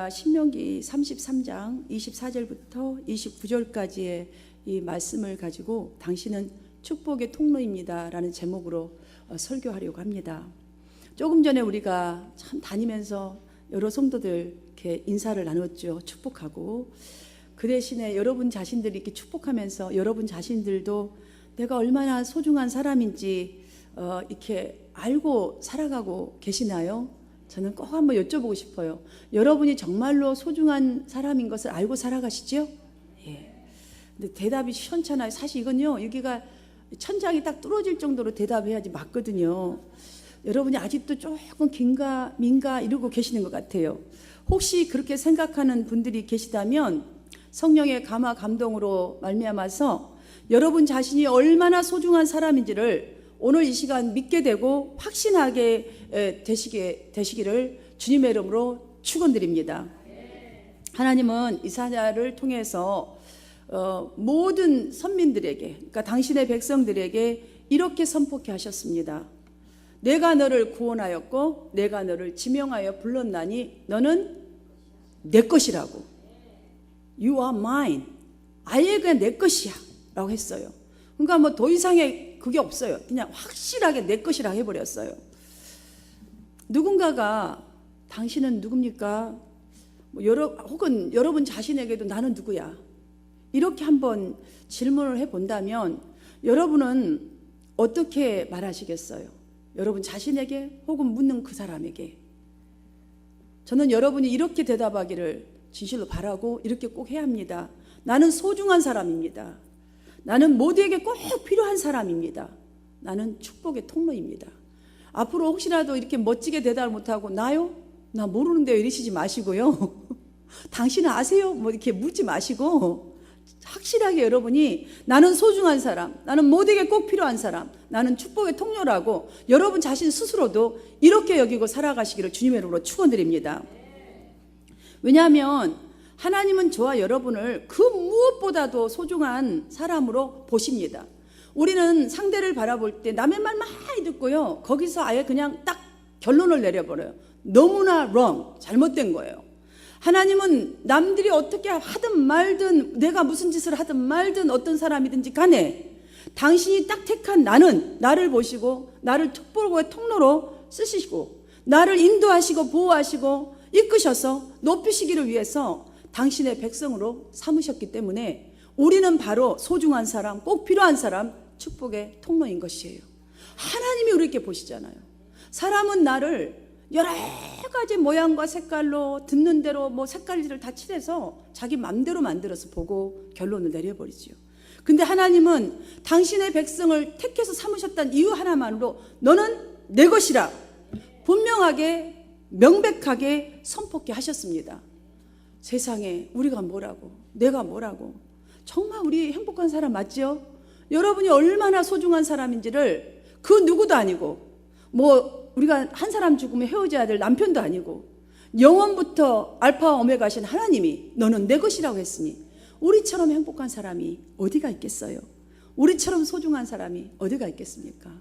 우리가 신명기 33장 24절부터 29절까지의 이 말씀을 가지고 당신은 축복의 통로입니다 라는 제목으로 설교하려고 합니다. 조금 전에 우리가 참 다니면서 여러 성도들 이렇게 인사를 나눴죠. 축복하고. 그 대신에 여러분 자신들이 이렇게 축복하면서 여러분 자신들도 내가 얼마나 소중한 사람인지 이렇게 알고 살아가고 계시나요? 저는 꼭 한번 여쭤보고 싶어요. 여러분이 정말로 소중한 사람인 것을 알고 살아가시죠? 예. 근데 대답이 시원찮아요. 사실 이건요, 여기가 천장이 딱 뚫어질 정도로 대답해야지 맞거든요. 여러분이 아직도 조금 긴가 민가 이러고 계시는 것 같아요. 혹시 그렇게 생각하는 분들이 계시다면 성령의 감화 감동으로 말미암아서 여러분 자신이 얼마나 소중한 사람인지를 오늘 이 시간 믿게 되고 확신하게 되시기를 주님의 이름으로 축원드립니다. 하나님은 이사야를 통해서 모든 선민들에게, 그러니까 당신의 백성들에게 이렇게 선포케 하셨습니다. 내가 너를 구원하였고 내가 너를 지명하여 불렀나니 너는 내 것이라고. You are mine. 아예 그냥 내 것이야 라고 했어요. 그러니까 뭐 더 이상의 그게 없어요. 그냥 확실하게 내 것이라 해버렸어요. 누군가가 당신은 누굽니까? 혹은 여러분 자신에게도 나는 누구야? 이렇게 한번 질문을 해본다면 여러분은 어떻게 말하시겠어요? 여러분 자신에게 혹은 묻는 그 사람에게. 저는 여러분이 이렇게 대답하기를 진실로 바라고 이렇게 꼭 해야 합니다. 나는 소중한 사람입니다. 나는 모두에게 꼭 필요한 사람입니다. 나는 축복의 통로입니다. 앞으로 혹시라도 이렇게 멋지게 대답을 못하고 나요? 나 모르는데요 이러시지 마시고요. 당신은 아세요? 뭐 이렇게 묻지 마시고 확실하게 여러분이 나는 소중한 사람, 나는 모두에게 꼭 필요한 사람, 나는 축복의 통로라고 여러분 자신 스스로도 이렇게 여기고 살아가시기를 주님의 이름으로 축원드립니다. 왜냐하면 하나님은 저와 여러분을 그 무엇보다도 소중한 사람으로 보십니다. 우리는 상대를 바라볼 때 남의 말 많이 듣고요, 거기서 아예 그냥 딱 결론을 내려버려요. 너무나 wrong, 잘못된 거예요. 하나님은 남들이 어떻게 하든 말든 내가 무슨 짓을 하든 말든 어떤 사람이든지 간에 당신이 딱 택한 나를 보시고 나를 축복의 통로로 쓰시고 나를 인도하시고 보호하시고 이끄셔서 높이시기를 위해서 당신의 백성으로 삼으셨기 때문에 우리는 바로 소중한 사람, 꼭 필요한 사람, 축복의 통로인 것이에요. 하나님이 우리에게 보시잖아요. 사람은 나를 여러 가지 모양과 색깔로 듣는 대로 뭐 색깔들을 다 칠해서 자기 맘대로 만들어서 보고 결론을 내려버리죠. 근데 하나님은 당신의 백성을 택해서 삼으셨다는 이유 하나만으로 너는 내 것이라 분명하게 명백하게 선포케 하셨습니다. 세상에 우리가 뭐라고, 내가 뭐라고. 정말 우리 행복한 사람 맞죠? 여러분이 얼마나 소중한 사람인지를 그 누구도 아니고 뭐 우리가 한 사람 죽으면 헤어져야 될 남편도 아니고 영원부터 알파와 오메가신 하나님이 너는 내 것이라고 했으니 우리처럼 행복한 사람이 어디가 있겠어요? 우리처럼 소중한 사람이 어디가 있겠습니까?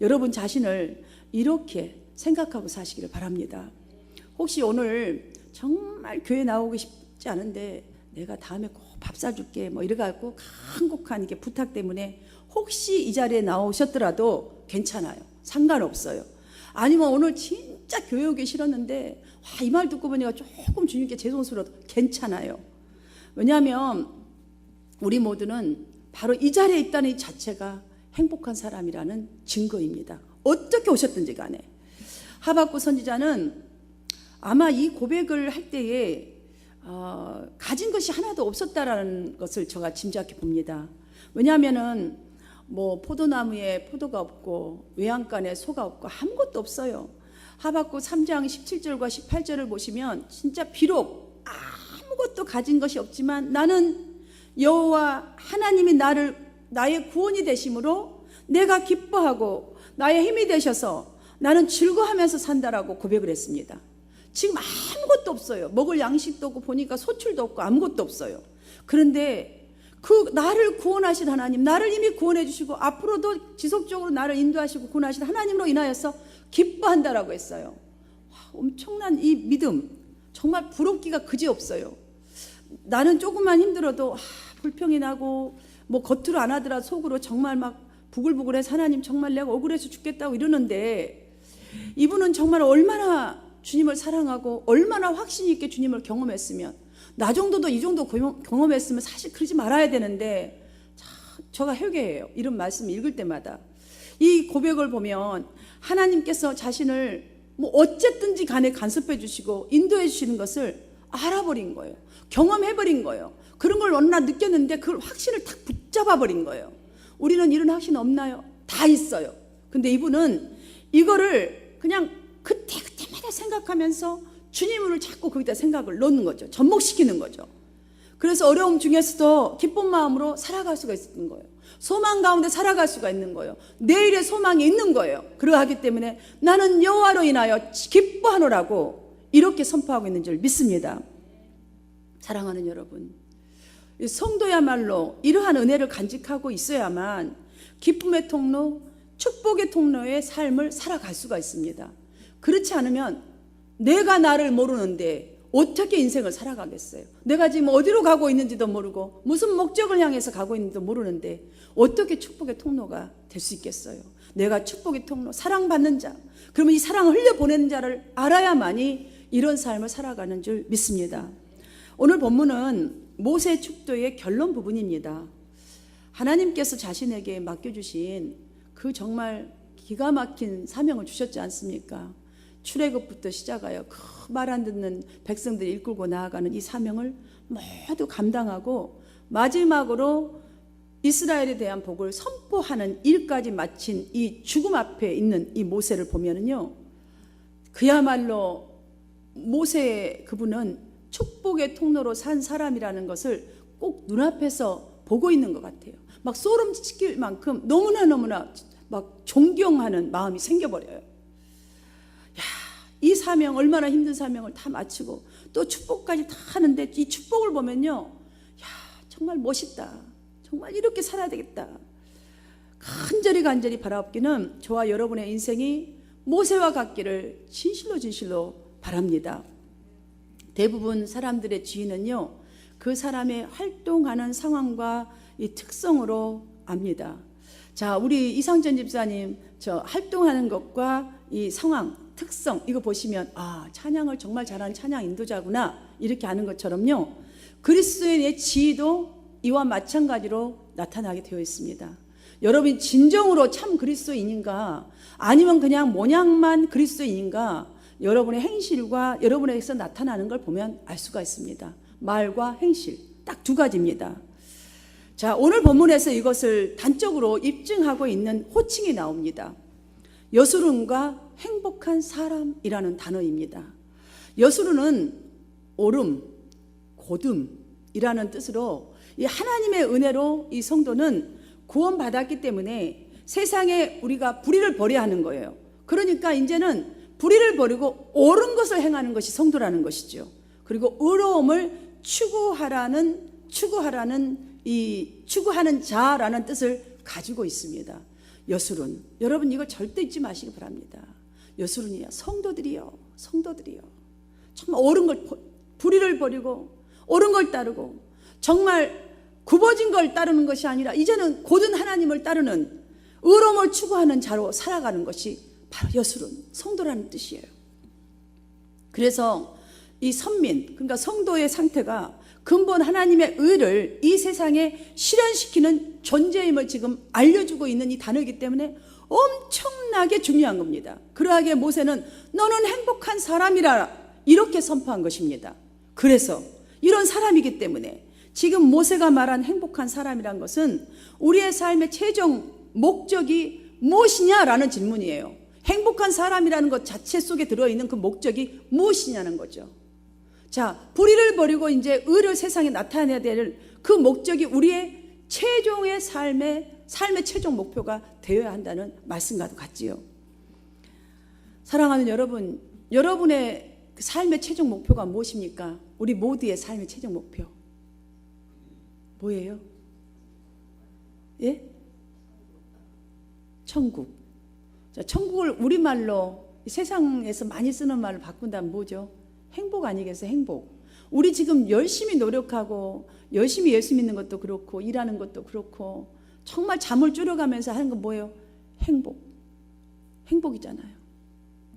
여러분 자신을 이렇게 생각하고 사시기를 바랍니다. 혹시 오늘 정말 교회 나오고 싶지 않은데 내가 다음에 꼭 밥 사줄게 뭐 이래갖고 한곡한 이게 부탁 때문에 혹시 이 자리에 나오셨더라도 괜찮아요. 상관없어요. 아니면 오늘 진짜 교회 오기 싫었는데 이 말 듣고 보니까 조금 주님께 죄송스러워도 괜찮아요. 왜냐하면 우리 모두는 바로 이 자리에 있다는 이 자체가 행복한 사람이라는 증거입니다. 어떻게 오셨든지 간에. 하박국 선지자는 아마 이 고백을 할 때에 가진 것이 하나도 없었다라는 것을 제가 짐작해 봅니다. 왜냐하면은 뭐 포도나무에 포도가 없고 외양간에 소가 없고 아무것도 없어요. 하박국 3장 17절과 18절을 보시면 진짜 비록 아무것도 가진 것이 없지만 나는 여호와 하나님이 나의 구원이 되심으로 내가 기뻐하고 나의 힘이 되셔서 나는 즐거워하면서 산다라고 고백을 했습니다. 지금 아무것도 없어요. 먹을 양식도 없고 보니까 소출도 없고 아무것도 없어요. 그런데 그 나를 구원하신 하나님, 나를 이미 구원해 주시고 앞으로도 지속적으로 나를 인도하시고 구원하신 하나님으로 인하여서 기뻐한다라고 했어요. 와, 엄청난 이 믿음, 정말 부럽기가 그지없어요. 나는 조금만 힘들어도 불평이 나고 뭐 겉으로 안 하더라 속으로 정말 막 부글부글해서 하나님 정말 내가 억울해서 죽겠다고 이러는데, 이분은 정말 얼마나 주님을 사랑하고 얼마나 확신 있게 주님을 경험했으면, 나 정도도 이 정도 경험했으면 사실 그러지 말아야 되는데, 저가 회개해요. 이런 말씀 읽을 때마다 이 고백을 보면 하나님께서 자신을 뭐 어쨌든지 간에 간섭해 주시고 인도해 주시는 것을 알아버린 거예요. 경험해버린 거예요. 그런 걸 어느 날 느꼈는데 그걸 확신을 딱 붙잡아 버린 거예요. 우리는 이런 확신 없나요? 다 있어요. 근데 이분은 이거를 그냥 그때마다 생각하면서 주님을 자꾸 거기다 생각을 넣는 거죠. 접목시키는 거죠. 그래서 어려움 중에서도 기쁜 마음으로 살아갈 수가 있는 거예요. 소망 가운데 살아갈 수가 있는 거예요. 내일의 소망이 있는 거예요. 그러하기 때문에 나는 여호와로 인하여 기뻐하노라고 이렇게 선포하고 있는 줄 믿습니다. 사랑하는 여러분, 성도야말로 이러한 은혜를 간직하고 있어야만 기쁨의 통로, 축복의 통로의 삶을 살아갈 수가 있습니다. 그렇지 않으면 내가 나를 모르는데 어떻게 인생을 살아가겠어요? 내가 지금 어디로 가고 있는지도 모르고 무슨 목적을 향해서 가고 있는지도 모르는데 어떻게 축복의 통로가 될 수 있겠어요? 내가 축복의 통로, 사랑받는 자, 그러면 이 사랑을 흘려보내는 자를 알아야만이 이런 삶을 살아가는 줄 믿습니다. 오늘 본문은 모세 축도의 결론 부분입니다. 하나님께서 자신에게 맡겨주신 그 정말 기가 막힌 사명을 주셨지 않습니까? 출애굽부터 시작하여 그 말 안 듣는 백성들이 이끌고 나아가는 이 사명을 모두 감당하고 마지막으로 이스라엘에 대한 복을 선포하는 일까지 마친 이 죽음 앞에 있는 이 모세를 보면은요, 그야말로 모세 그분은 축복의 통로로 산 사람이라는 것을 꼭 눈앞에서 보고 있는 것 같아요. 막 소름 끼칠 만큼 너무나 막 존경하는 마음이 생겨버려요. 이 사명, 얼마나 힘든 사명을 다 마치고 또 축복까지 다 하는데 이 축복을 보면요, 정말 멋있다, 정말 이렇게 살아야 되겠다, 간절히 바라옵기는 저와 여러분의 인생이 모세와 같기를 진실로 바랍니다. 대부분 사람들의 지위는요, 그 사람의 활동하는 상황과 이 특성으로 압니다. 자, 우리 이상전 집사님 저 활동하는 것과 이 상황, 특성 이거 보시면 찬양을 정말 잘하는 찬양 인도자구나 이렇게 아는 것처럼요, 그리스도인의 지위도 이와 마찬가지로 나타나게 되어 있습니다. 여러분이 진정으로 참 그리스도인인가, 아니면 그냥 모양만 그리스도인인가, 여러분의 행실과 여러분에게서 나타나는 걸 보면 알 수가 있습니다. 말과 행실 딱 두 가지입니다. 자, 오늘 본문에서 이것을 단적으로 입증하고 있는 호칭이 나옵니다. 여수룬과 행복한 사람이라는 단어입니다. 여수룬은 오름, 고듬이라는 뜻으로 이 하나님의 은혜로 이 성도는 구원받았기 때문에 세상에 우리가 불의를 버려야 하는 거예요. 그러니까 이제는 불의를 버리고 옳은 것을 행하는 것이 성도라는 것이죠. 그리고 의로움을 추구하는 자라는 뜻을 가지고 있습니다. 여수룬, 여러분 이거 절대 잊지 마시기 바랍니다. 여수룬이야, 성도들이요. 정말 옳은 걸, 불의를 버리고 옳은 걸 따르고 정말 굽어진 걸 따르는 것이 아니라 이제는 고든 하나님을 따르는 의로움을 추구하는 자로 살아가는 것이 바로 여수룬, 성도라는 뜻이에요. 그래서 이 선민, 그러니까 성도의 상태가 근본 하나님의 의를 이 세상에 실현시키는 존재임을 지금 알려주고 있는 이 단어이기 때문에 엄청나게 중요한 겁니다. 그러하기에 모세는 너는 행복한 사람이라 이렇게 선포한 것입니다. 그래서 이런 사람이기 때문에 지금 모세가 말한 행복한 사람이란 것은 우리의 삶의 최종 목적이 무엇이냐라는 질문이에요. 행복한 사람이라는 것 자체 속에 들어있는 그 목적이 무엇이냐는 거죠. 자, 불의를 버리고 이제 의를 세상에 나타내야 될 그 목적이 우리의 최종의 삶의 최종 목표가 되어야 한다는 말씀과도 같지요. 사랑하는 여러분, 여러분의 삶의 최종 목표가 무엇입니까? 우리 모두의 삶의 최종 목표 뭐예요? 예? 천국. 자, 천국을 우리말로 세상에서 많이 쓰는 말로 바꾼다면 뭐죠? 행복 아니겠어요? 행복. 우리 지금 열심히 노력하고 열심히 예수 믿는 것도 그렇고 일하는 것도 그렇고 정말 잠을 줄여가면서 하는 건 뭐예요? 행복. 행복이잖아요.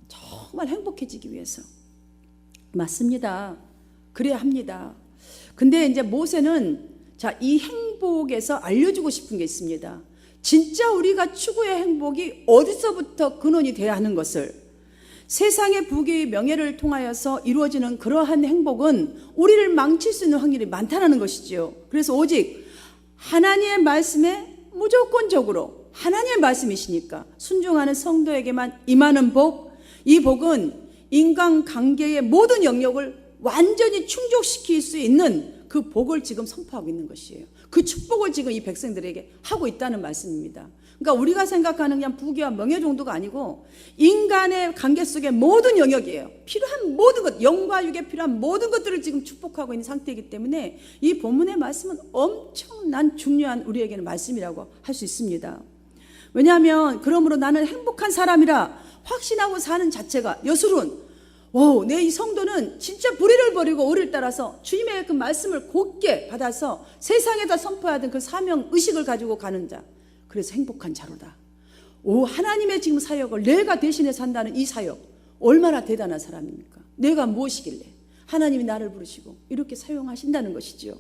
정말 행복해지기 위해서. 맞습니다. 그래야 합니다. 근데 이제 모세는 자, 이 행복에서 알려주고 싶은 게 있습니다. 진짜 우리가 추구의 행복이 어디서부터 근원이 돼야 하는 것을, 세상의 부귀 명예를 통하여서 이루어지는 그러한 행복은 우리를 망칠 수 있는 확률이 많다는 것이지요. 그래서 오직 하나님의 말씀에 무조건적으로 하나님의 말씀이시니까 순종하는 성도에게만 임하는 복, 이 복은 인간관계의 모든 영역을 완전히 충족시킬 수 있는 그 복을 지금 선포하고 있는 것이에요. 그 축복을 지금 이 백성들에게 하고 있다는 말씀입니다. 그러니까 우리가 생각하는 그냥 부귀와 명예 정도가 아니고 인간의 관계 속의 모든 영역이에요. 필요한 모든 것, 영과 육에 필요한 모든 것들을 지금 축복하고 있는 상태이기 때문에 이 본문의 말씀은 엄청난 중요한 우리에게는 말씀이라고 할 수 있습니다. 왜냐하면 그러므로 나는 행복한 사람이라 확신하고 사는 자체가 여술은 내 이 성도는 진짜 불의를 버리고 의를 따라서 주님의 그 말씀을 곧게 받아서 세상에다 선포하던 그 사명 의식을 가지고 가는 자, 그래서 행복한 자로다. 하나님의 지금 사역을 내가 대신해서 한다는 이 사역 얼마나 대단한 사람입니까? 내가 무엇이길래 하나님이 나를 부르시고 이렇게 사용하신다는 것이지요.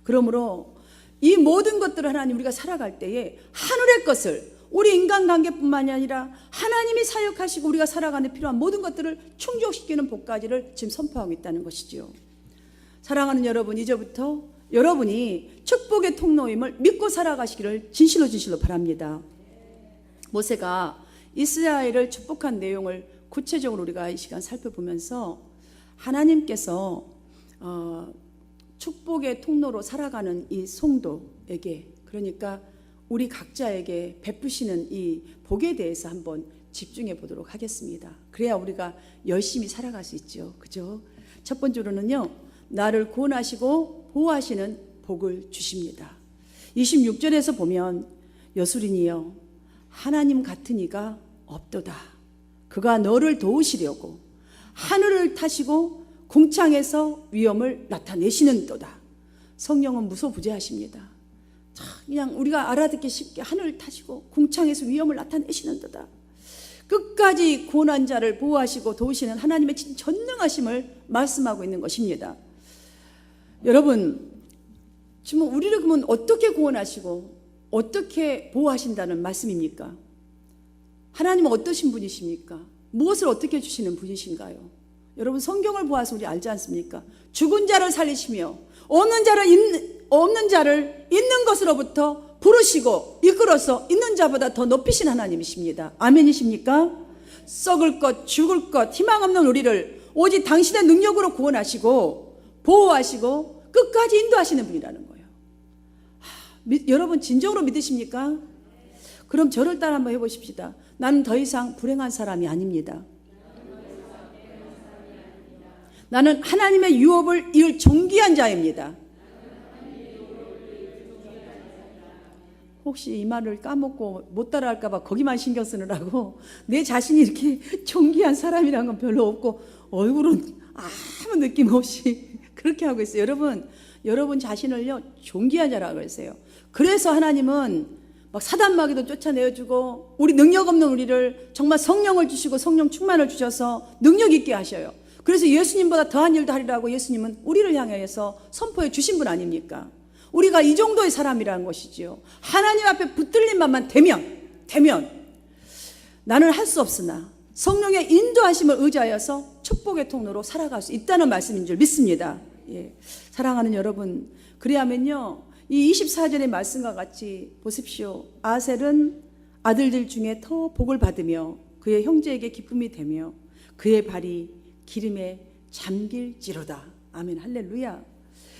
그러므로 이 모든 것들을 하나님 우리가 살아갈 때에 하늘의 것을 우리 인간관계뿐만이 아니라 하나님이 사역하시고 우리가 살아가는 필요한 모든 것들을 충족시키는 복까지를 지금 선포하고 있다는 것이지요. 사랑하는 여러분, 이제부터 여러분이 축복의 통로임을 믿고 살아가시기를 진실로 바랍니다. 모세가 이스라엘을 축복한 내용을 구체적으로 우리가 이 시간 살펴보면서 하나님께서 축복의 통로로 살아가는 이 성도에게, 그러니까 우리 각자에게 베푸시는 이 복에 대해서 한번 집중해 보도록 하겠습니다. 그래야 우리가 열심히 살아갈 수 있죠. 그죠? 첫 번째로는요, 나를 구원하시고 보호하시는 복을 주십니다. 26절에서 보면 여수린이여 하나님 같은 이가 없도다. 그가 너를 도우시려고 하늘을 타시고 궁창에서 위엄을 나타내시는도다. 성령은 무소부재하십니다. 그냥 우리가 알아듣기 쉽게 하늘을 타시고 궁창에서 위엄을 나타내시는도다. 끝까지 구원한 자를 보호하시고 도우시는 하나님의 전능하심을 말씀하고 있는 것입니다. 여러분, 지금 우리를 그러면 어떻게 구원하시고 어떻게 보호하신다는 말씀입니까? 하나님은 어떠신 분이십니까? 무엇을 어떻게 주시는 분이신가요? 여러분, 성경을 보아서 우리 알지 않습니까? 죽은 자를 살리시며 없는 자를 있는 것으로부터 부르시고 이끌어서 있는 자보다 더 높이신 하나님이십니다. 아멘이십니까? 썩을 것, 죽을 것, 희망 없는 우리를 오직 당신의 능력으로 구원하시고 보호하시고 끝까지 인도하시는 분이라는 거예요. 여러분 진정으로 믿으십니까? 그럼 저를 따라 한번 해보십시다. 나는 더 이상 불행한 사람이 아닙니다. 나는 하나님의 유업을 이을 존귀한 자입니다. 혹시 이 말을 까먹고 못 따라할까 봐 거기만 신경 쓰느라고 내 자신이 이렇게 존귀한 사람이라는 건 별로 없고 얼굴은 아무 느낌 없이 그렇게 하고 있어요. 여러분 자신을요 존귀한 자라고 했어요. 그래서 하나님은 막 사단마귀도 쫓아내어주고 우리 능력 없는 우리를 정말 성령을 주시고 성령 충만을 주셔서 능력 있게 하셔요. 그래서 예수님보다 더한 일도 하리라고 예수님은 우리를 향해서 선포해 주신 분 아닙니까? 우리가 이 정도의 사람이라는 것이지요. 하나님 앞에 붙들린 것만 되면 나는 할 수 없으나 성령의 인도하심을 의지하여서 축복의 통로로 살아갈 수 있다는 말씀인 줄 믿습니다. 예. 사랑하는 여러분, 그래야면요 이 24절의 말씀과 같이 보십시오. 아셀은 아들들 중에 더 복을 받으며 그의 형제에게 기쁨이 되며 그의 발이 기름에 잠길지로다. 아멘, 할렐루야.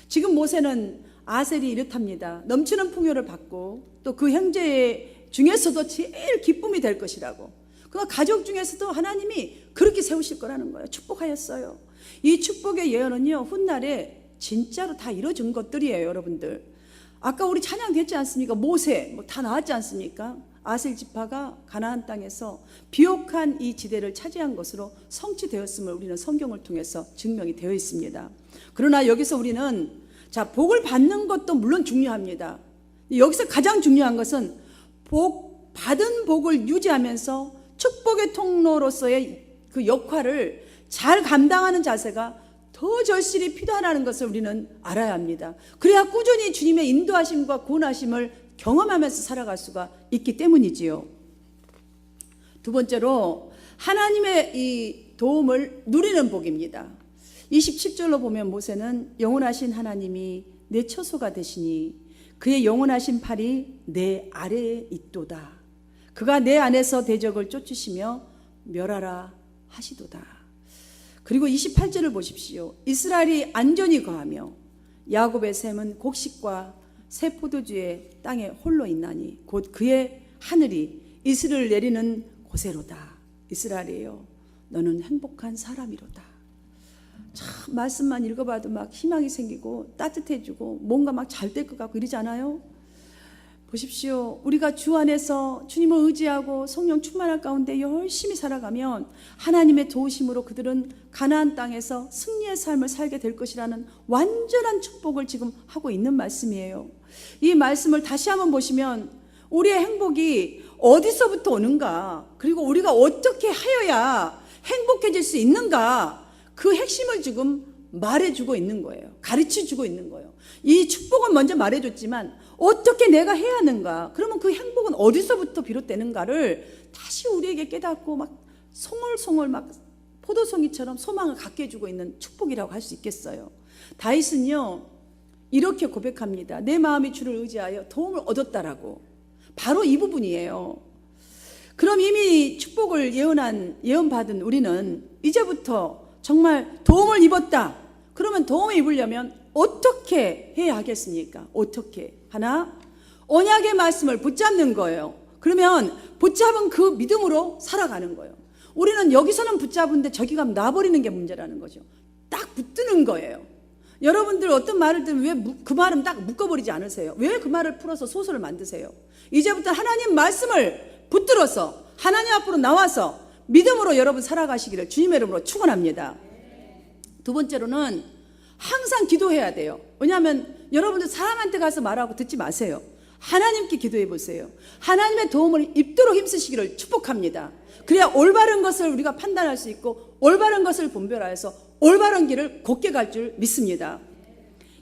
지금 모세는 아셀이 이렇답니다. 넘치는 풍요를 받고 또 그 형제 중에서도 제일 기쁨이 될 것이라고. 그 가족 중에서도 하나님이 그렇게 세우실 거라는 거예요. 축복하였어요. 이 축복의 예언은요 훗날에 진짜로 다 이루어진 것들이에요. 여러분들, 아까 우리 찬양 됐지 않습니까? 모세 다 나왔지 않습니까? 아셀 지파가 가나안 땅에서 비옥한 이 지대를 차지한 것으로 성취되었음을 우리는 성경을 통해서 증명이 되어 있습니다. 그러나 여기서 우리는 복을 받는 것도 물론 중요합니다. 여기서 가장 중요한 것은 받은 복을 유지하면서 축복의 통로로서의 그 역할을 잘 감당하는 자세가 더 절실히 필요하다는 것을 우리는 알아야 합니다. 그래야 꾸준히 주님의 인도하심과 구원하심을 경험하면서 살아갈 수가 있기 때문이지요. 두 번째로 하나님의 이 도움을 누리는 복입니다. 27절로 보면 모세는 영원하신 하나님이 내 처소가 되시니 그의 영원하신 팔이 내 아래에 있도다. 그가 내 안에서 대적을 쫓으시며 멸하라 하시도다. 그리고 28절을 보십시오. 이스라엘이 안전히 거하며 야곱의 샘은 곡식과 새 포도주의 땅에 홀로 있나니 곧 그의 하늘이 이슬을 내리는 곳에로다. 이스라엘이여 너는 행복한 사람이로다. 참 말씀만 읽어봐도 막 희망이 생기고 따뜻해지고 뭔가 막 잘 될 것 같고 이러지 않아요? 보십시오. 우리가 주 안에서 주님을 의지하고 성령 충만할 가운데 열심히 살아가면 하나님의 도우심으로 그들은 가나안 땅에서 승리의 삶을 살게 될 것이라는 완전한 축복을 지금 하고 있는 말씀이에요. 이 말씀을 다시 한번 보시면 우리의 행복이 어디서부터 오는가, 그리고 우리가 어떻게 하여야 행복해질 수 있는가, 그 핵심을 지금 말해주고 있는 거예요. 가르쳐주고 있는 거예요. 이 축복은 먼저 말해줬지만 어떻게 내가 해야 하는가, 그러면 그 행복은 어디서부터 비롯되는가를 다시 우리에게 깨닫고 막 송골송골 막 포도송이처럼 소망을 갖게 해주고 있는 축복이라고 할 수 있겠어요. 다윗은요 이렇게 고백합니다. 내 마음이 주를 의지하여 도움을 얻었다라고. 바로 이 부분이에요. 그럼 이미 축복을 예언받은 우리는 이제부터 정말 도움을 입었다. 그러면 도움을 입으려면 어떻게 해야 하겠습니까? 어떻게 하나? 언약의 말씀을 붙잡는 거예요. 그러면 붙잡은 그 믿음으로 살아가는 거예요. 우리는 여기서는 붙잡은데 저기 가면 놔버리는 게 문제라는 거죠. 딱 붙드는 거예요. 여러분들 어떤 말을 들으면 왜 그 말은 딱 묶어버리지 않으세요? 왜 그 말을 풀어서 소설을 만드세요? 이제부터 하나님 말씀을 붙들어서 하나님 앞으로 나와서 믿음으로 여러분 살아가시기를 주님의 이름으로 축원합니다. 두 번째로는 항상 기도해야 돼요. 왜냐하면 여러분들 사람한테 가서 말하고 듣지 마세요. 하나님께 기도해 보세요. 하나님의 도움을 입도록 힘쓰시기를 축복합니다. 그래야 올바른 것을 우리가 판단할 수 있고 올바른 것을 분별하여서 올바른 길을 곧게 갈 줄 믿습니다.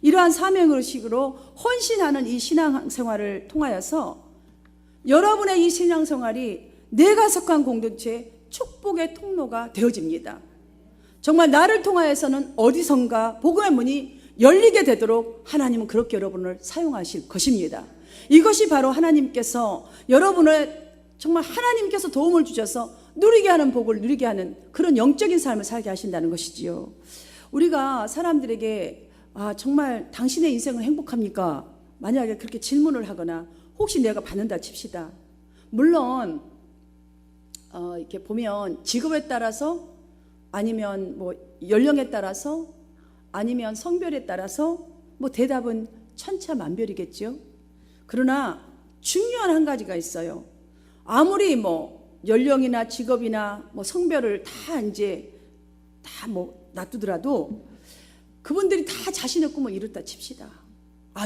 이러한 사명의식으로 헌신하는 이 신앙생활을 통하여서 여러분의 이 신앙생활이 내가 속한 공동체의 축복의 통로가 되어집니다. 정말 나를 통하여서는 어디선가 복음의 문이 열리게 되도록 하나님은 그렇게 여러분을 사용하실 것입니다. 이것이 바로 하나님께서 여러분을 정말 하나님께서 도움을 주셔서 누리게 하는 복을 누리게 하는 그런 영적인 삶을 살게 하신다는 것이지요. 우리가 사람들에게 정말 당신의 인생은 행복합니까? 만약에 그렇게 질문을 하거나 혹시 내가 받는다 칩시다. 물론 이렇게 보면 직업에 따라서 아니면 뭐 연령에 따라서 아니면 성별에 따라서 뭐 대답은 천차만별이겠죠. 그러나 중요한 한 가지가 있어요. 아무리 뭐 연령이나 직업이나 뭐 성별을 다 뭐 놔두더라도 그분들이 다 자신의 꿈을 이뤘다 칩시다.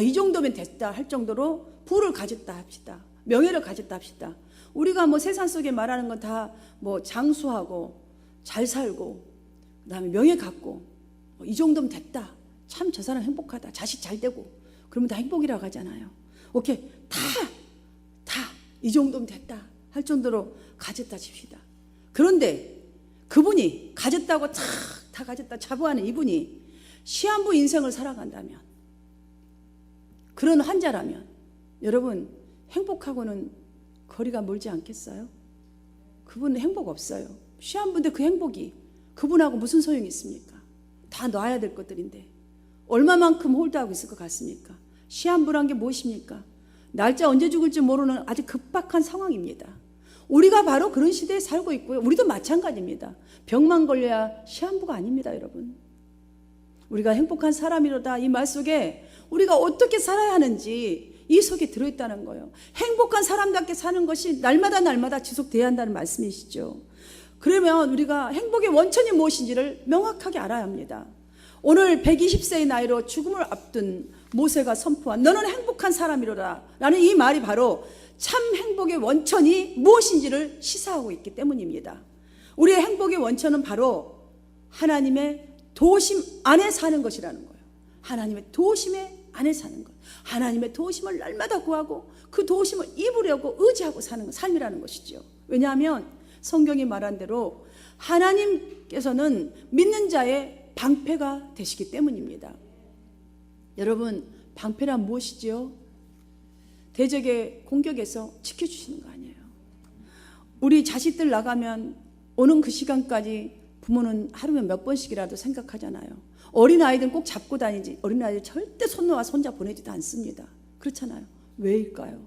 이 정도면 됐다 할 정도로 부를 가졌다 합시다. 명예를 가졌다 합시다. 우리가 뭐 세상 속에 말하는 건 다 뭐 장수하고 잘 살고 그다음에 명예 갖고 이 정도면 됐다. 참 저 사람 행복하다. 자식 잘 되고 그러면 다 행복이라고 하잖아요. 오케이. 다 이 정도면 됐다 할 정도로 가졌다 칩시다. 그런데 그분이 가졌다고 다 가졌다 자부하는 이분이 시한부 인생을 살아간다면, 그런 환자라면 여러분 행복하고는 거리가 멀지 않겠어요? 그분은 행복 없어요. 시한부인데 그 행복이 그분하고 무슨 소용이 있습니까? 다 놔야 될 것들인데 얼마만큼 홀드하고 있을 것 같습니까? 시한부란 게 무엇입니까? 날짜 언제 죽을지 모르는 아주 급박한 상황입니다. 우리가 바로 그런 시대에 살고 있고요. 우리도 마찬가지입니다. 병만 걸려야 시한부가 아닙니다, 여러분. 우리가 행복한 사람이로다 이 말 속에 우리가 어떻게 살아야 하는지 이 속에 들어있다는 거예요. 행복한 사람답게 사는 것이 날마다 지속돼야 한다는 말씀이시죠. 그러면 우리가 행복의 원천이 무엇인지를 명확하게 알아야 합니다. 오늘 120세의 나이로 죽음을 앞둔 모세가 선포한 너는 행복한 사람이로라 라는 이 말이 바로 참 행복의 원천이 무엇인지를 시사하고 있기 때문입니다. 우리의 행복의 원천은 바로 하나님의 도우심 안에 사는 것이라는 거예요. 하나님의 도우심에 안에 사는 것. 하나님의 도우심을 날마다 구하고 그 도우심을 입으려고 의지하고 사는 것, 삶이라는 것이죠. 왜냐하면 성경이 말한 대로 하나님께서는 믿는 자의 방패가 되시기 때문입니다. 여러분, 방패란 무엇이지요? 대적의 공격에서 지켜주시는 거 아니에요. 우리 자식들 나가면 오는 그 시간까지 부모는 하루에 몇 번씩이라도 생각하잖아요. 어린아이들은 꼭 잡고 다니지 어린아이들 절대 손 놓아 손자 보내지도 않습니다. 그렇잖아요. 왜일까요?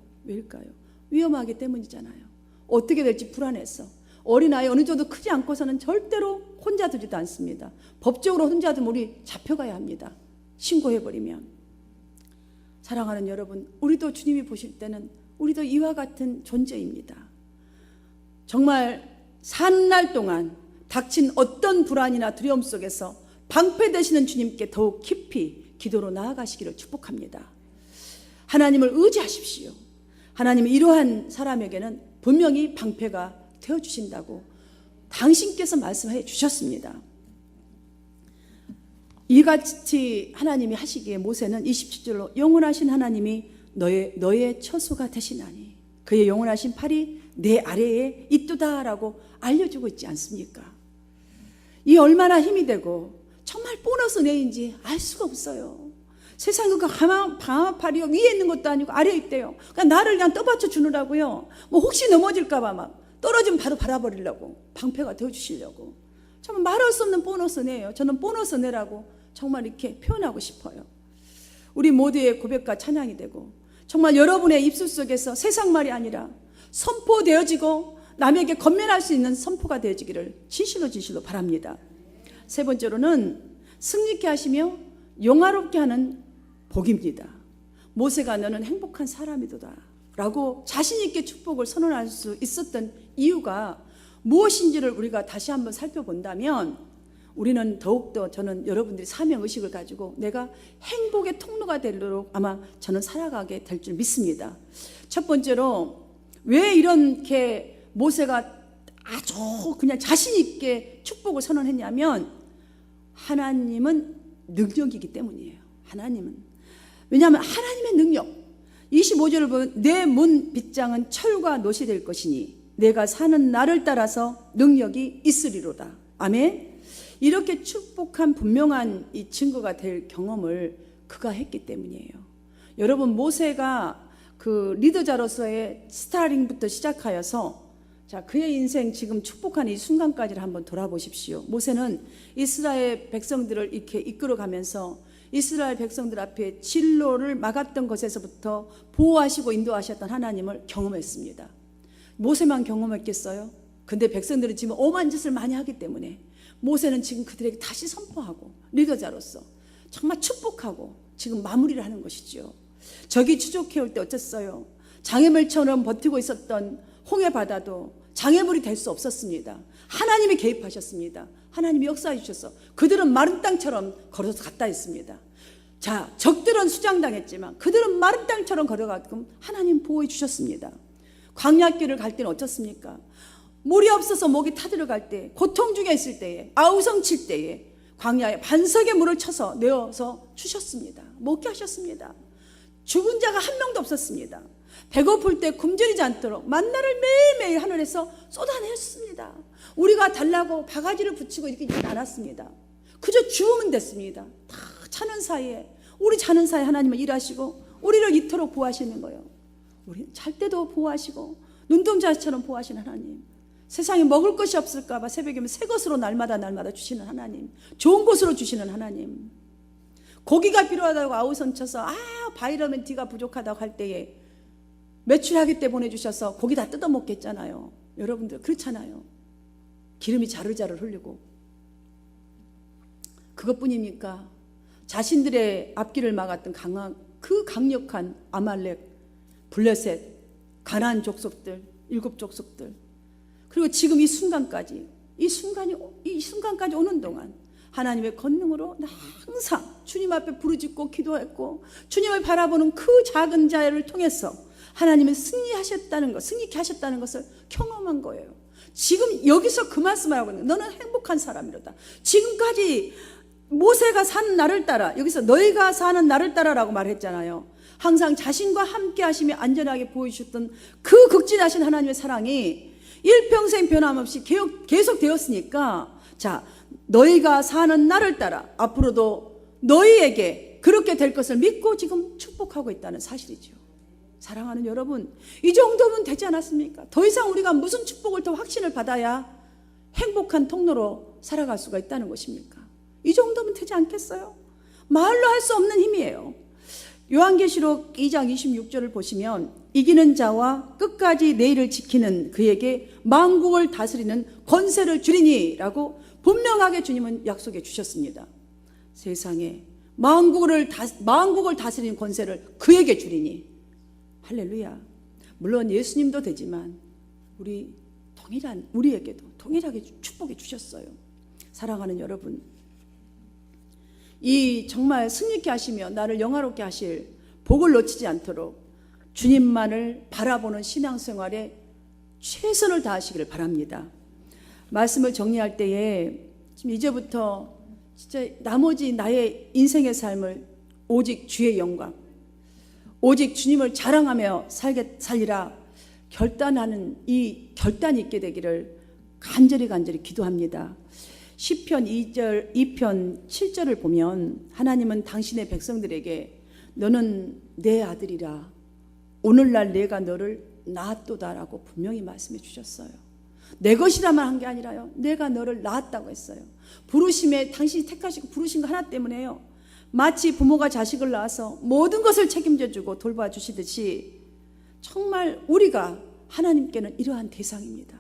위험하기 때문이잖아요. 어떻게 될지 불안해서 어린아이 어느 정도 크지 않고서는 절대로 혼자 두지도 않습니다. 법적으로 혼자 두면 우리 잡혀가야 합니다. 신고해버리면. 사랑하는 여러분, 우리도 주님이 보실 때는 우리도 이와 같은 존재입니다. 정말 사는 날 동안 닥친 어떤 불안이나 두려움 속에서 방패 되시는 주님께 더욱 깊이 기도로 나아가시기를 축복합니다. 하나님을 의지하십시오. 하나님은 이러한 사람에게는 분명히 방패가 되어주신다고 당신께서 말씀해 주셨습니다. 이같이 하나님이 하시기에 모세는 27절로 영원하신 하나님이 너의 처소가 되시나니 그의 영원하신 팔이 내 아래에 있도다라고 알려주고 있지 않습니까? 이 얼마나 힘이 되고 정말 보너스 내인지 알 수가 없어요. 세상에 그 방아팔이 위에 있는 것도 아니고 아래에 있대요. 그러니까 나를 그냥 떠받쳐 주느라고요. 뭐 혹시 넘어질까봐 막 떨어지면 바로 바라버리려고 방패가 되어주시려고. 정말 말할 수 없는 보너스 내예요. 저는 보너스 내라고 정말 이렇게 표현하고 싶어요. 우리 모두의 고백과 찬양이 되고 정말 여러분의 입술 속에서 세상 말이 아니라 선포되어지고 남에게 건면할 수 있는 선포가 되어지기를 진실로 바랍니다. 세 번째로는 승리케 하시며 영화롭게 하는 복입니다. 모세가 너는 행복한 사람이도다 라고 자신 있게 축복을 선언할 수 있었던 이유가 무엇인지를 우리가 다시 한번 살펴본다면 우리는 더욱더 저는 여러분들이 사명의식을 가지고 내가 행복의 통로가 되도록 아마 저는 살아가게 될 줄 믿습니다. 첫 번째로 왜 이렇게 모세가 아주 그냥 자신 있게 축복을 선언했냐면 하나님은 능력이기 때문이에요. 왜냐하면 하나님의 능력 25절을 보면 내 문 빗장은 철과 놋이 될 것이니 내가 사는 날을 따라서 능력이 있으리로다. 아멘. 이렇게 축복한 분명한 이 증거가 될 경험을 그가 했기 때문이에요. 여러분 모세가 그 리더자로서의 스타링부터 시작하여서 자 그의 인생 지금 축복한 이 순간까지를 한번 돌아보십시오. 모세는 이스라엘 백성들을 이렇게 이끌어가면서 이스라엘 백성들 앞에 진로를 막았던 것에서부터 보호하시고 인도하셨던 하나님을 경험했습니다. 모세만 경험했겠어요? 근데 백성들은 지금 오만 짓을 많이 하기 때문에 모세는 지금 그들에게 다시 선포하고 리더자로서 정말 축복하고 지금 마무리를 하는 것이죠. 적이 추적해올 때 어땠어요? 장애물처럼 버티고 있었던 홍해바다도 장애물이 될 수 없었습니다. 하나님이 개입하셨습니다. 하나님이 역사해 주셔서 그들은 마른 땅처럼 걸어서 갔다 했습니다. 자, 적들은 수장당했지만 그들은 마른 땅처럼 걸어가게끔 하나님 보호해 주셨습니다. 광야길을 갈 때는 어떻습니까? 물이 없어서 목이 타들어갈 때, 고통 중에 있을 때에, 아우성칠 때에 광야에 반석의 물을 쳐서 내어서 주셨습니다. 먹게 하셨습니다. 죽은 자가 한 명도 없었습니다. 배고플 때 굶주리지 않도록 만나를 매일매일 하늘에서 쏟아내었습니다. 우리가 달라고 바가지를 붙이고 이렇게 있지 않았습니다. 그저 주우면 됐습니다. 다 자는 사이에 우리 자는 사이에 하나님은 일하시고 우리를 이토록 보호하시는 거예요. 우리 잘 때도 보호하시고 눈동자처럼 보호하시는 하나님. 세상에 먹을 것이 없을까 봐 새벽이면 새 것으로 날마다 주시는 하나님. 좋은 곳으로 주시는 하나님. 고기가 필요하다고 아우성 쳐서 바이러멘 D가 부족하다고 할 때에 매출하기 때 보내주셔서 고기 다 뜯어먹겠잖아요. 여러분들 그렇잖아요. 기름이 자르자르 흘리고. 그것뿐입니까? 자신들의 앞길을 막았던 그 강력한 아말렉 블레셋, 가나안 족속들, 7족속들, 그리고 지금 이 순간까지 오는 동안 하나님의 권능으로 나 항상 주님 앞에 부르짖고 기도했고 주님을 바라보는 그 작은 자를 통해서 하나님은 승리케 하셨다는 것을 경험한 거예요. 지금 여기서 그 말씀을 하고 있는 거예요. 너는 행복한 사람이로다. 지금까지 모세가 사는 날을 따라, 여기서 너희가 사는 날을 따라라고 말했잖아요. 항상 자신과 함께 하시며 안전하게 보여주셨던 그 극진하신 하나님의 사랑이 일평생 변함없이 계속 되었으니까, 자, 너희가 사는 날을 따라 앞으로도 너희에게 그렇게 될 것을 믿고 지금 축복하고 있다는 사실이죠. 사랑하는 여러분, 이 정도면 되지 않았습니까? 더 이상 우리가 무슨 축복을 더 확신을 받아야 행복한 통로로 살아갈 수가 있다는 것입니까? 이 정도면 되지 않겠어요? 말로 할 수 없는 힘이에요. 요한계시록 2장 26절을 보시면 이기는 자와 끝까지 내 일을 지키는 그에게 만국을 다스리는 권세를 주리니 라고 분명하게 주님은 약속해 주셨습니다. 세상에 만국을 다스리는 권세를 그에게 주리니. 할렐루야. 물론 예수님도 되지만 우리에게도 동일하게 축복해 주셨어요. 사랑하는 여러분, 이 정말 승리케 하시며 나를 영화롭게 하실 복을 놓치지 않도록 주님만을 바라보는 신앙생활에 최선을 다하시기를 바랍니다. 말씀을 정리할 때에 지금 이제부터 진짜 나머지 나의 인생의 삶을 오직 주의 영광, 오직 주님을 자랑하며 살리라 결단하는 이 결단이 있게 되기를 간절히 기도합니다. 시편 2편 7절을 보면 하나님은 당신의 백성들에게 너는 내 아들이라 오늘날 내가 너를 낳았도다라고 분명히 말씀해 주셨어요. 내 것이라만 한 게 아니라요, 내가 너를 낳았다고 했어요. 부르심에 당신이 택하시고 부르신 거 하나 때문에요. 마치 부모가 자식을 낳아서 모든 것을 책임져 주고 돌봐주시듯이 정말 우리가 하나님께는 이러한 대상입니다.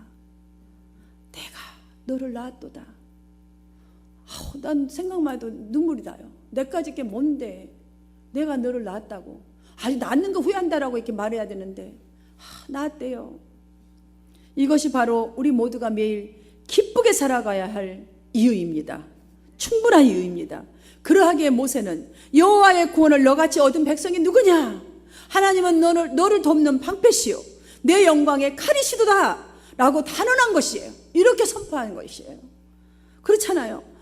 내가 너를 낳았도다. 난 생각만 해도 눈물이 나요. 내까지 게 뭔데 내가 너를 낳았다고, 아니 낳는 거 후회한다라고 이렇게 말해야 되는데 낳았대요. 이것이 바로 우리 모두가 매일 기쁘게 살아가야 할 이유입니다. 충분한 이유입니다. 그러하기에 모세는 여호와의 구원을 너같이 얻은 백성이 누구냐? 하나님은 너를 돕는 방패시요 내 영광의 칼이시도다 라고 단언한 것이에요. 이렇게 선포하는 것이에요. 그렇잖아요.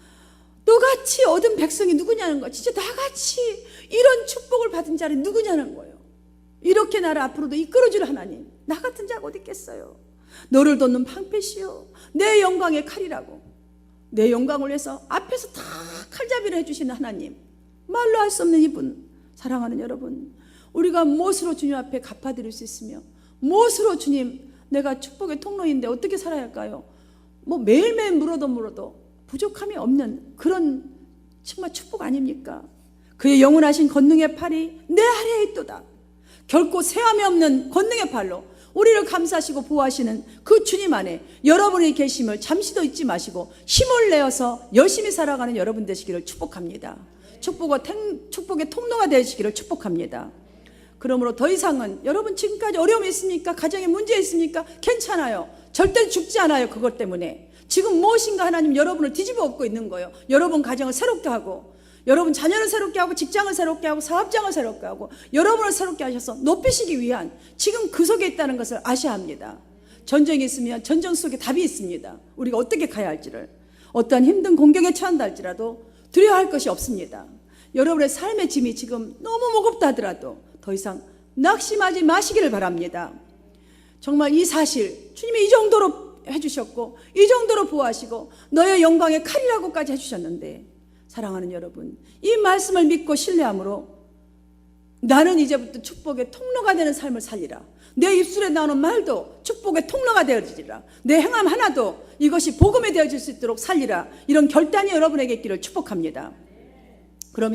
너같이 얻은 백성이 누구냐는 거예요. 진짜 나같이 이런 축복을 받은 자는 누구냐는 거예요. 이렇게 나를 앞으로도 이끌어줄 하나님, 나 같은 자가 어디 있겠어요. 너를 돕는 방패시요 내 영광의 칼이라고, 내 영광을 위해서 앞에서 다 칼잡이를 해주시는 하나님, 말로 할 수 없는 이분. 사랑하는 여러분, 우리가 무엇으로 주님 앞에 갚아드릴 수 있으며 무엇으로 주님 내가 축복의 통로인데 어떻게 살아야 할까요? 매일매일 물어도 부족함이 없는 그런 정말 축복 아닙니까? 그의 영원하신 권능의 팔이 내 아래에 있도다. 결코 세함이 없는 권능의 팔로 우리를 감싸시고 보호하시는 그 주님 안에 여러분이 계심을 잠시도 잊지 마시고 힘을 내어서 열심히 살아가는 여러분 되시기를 축복합니다. 축복의 통로가 되시기를 축복합니다. 그러므로 더 이상은 여러분 지금까지 어려움이 있습니까? 가정에 문제 있습니까? 괜찮아요. 절대 죽지 않아요. 그것 때문에 지금 무엇인가 하나님 여러분을 뒤집어 엎고 있는 거예요. 여러분 가정을 새롭게 하고, 여러분 자녀를 새롭게 하고, 직장을 새롭게 하고, 사업장을 새롭게 하고, 여러분을 새롭게 하셔서 높이시기 위한 지금 그 속에 있다는 것을 아셔야 합니다. 전쟁이 있으면 전쟁 속에 답이 있습니다. 우리가 어떻게 가야 할지를, 어떠한 힘든 공격에 처한다 할지라도 두려워할 것이 없습니다. 여러분의 삶의 짐이 지금 너무 무겁다 하더라도 더 이상 낙심하지 마시기를 바랍니다. 정말 이 사실 주님이 이 정도로 해주셨고 이 정도로 보호하시고 너의 영광의 칼이라고까지 해주셨는데, 사랑하는 여러분, 이 말씀을 믿고 신뢰함으로 나는 이제부터 축복의 통로가 되는 삶을 살리라. 내 입술에 나오는 말도 축복의 통로가 되어지리라. 내 행함 하나도 이것이 복음이 되어질 수 있도록 살리라. 이런 결단이 여러분에게 있기를 축복합니다.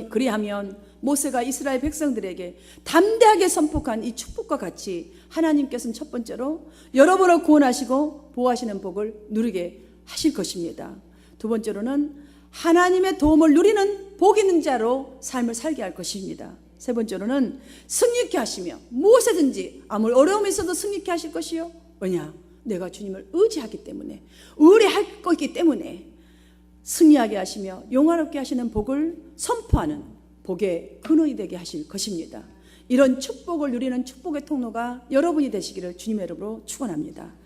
그리하면 모세가 이스라엘 백성들에게 담대하게 선포한 이 축복과 같이 하나님께서는 첫 번째로 여러분을 구원하시고 보호하시는 복을 누리게 하실 것입니다. 두 번째로는 하나님의 도움을 누리는 복 있는 자로 삶을 살게 할 것입니다. 세 번째로는 승리케 하시며 무엇이든지 아무리 어려움이 있어도 승리케 하실 것이요. 왜냐? 내가 주님을 의지하기 때문에, 의뢰할 거기 때문에 승리하게 하시며 영화롭게 하시는 복을 선포하는 복의 근원이 되게 하실 것입니다. 이런 축복을 누리는 축복의 통로가 여러분이 되시기를 주님의 이름으로 축원합니다.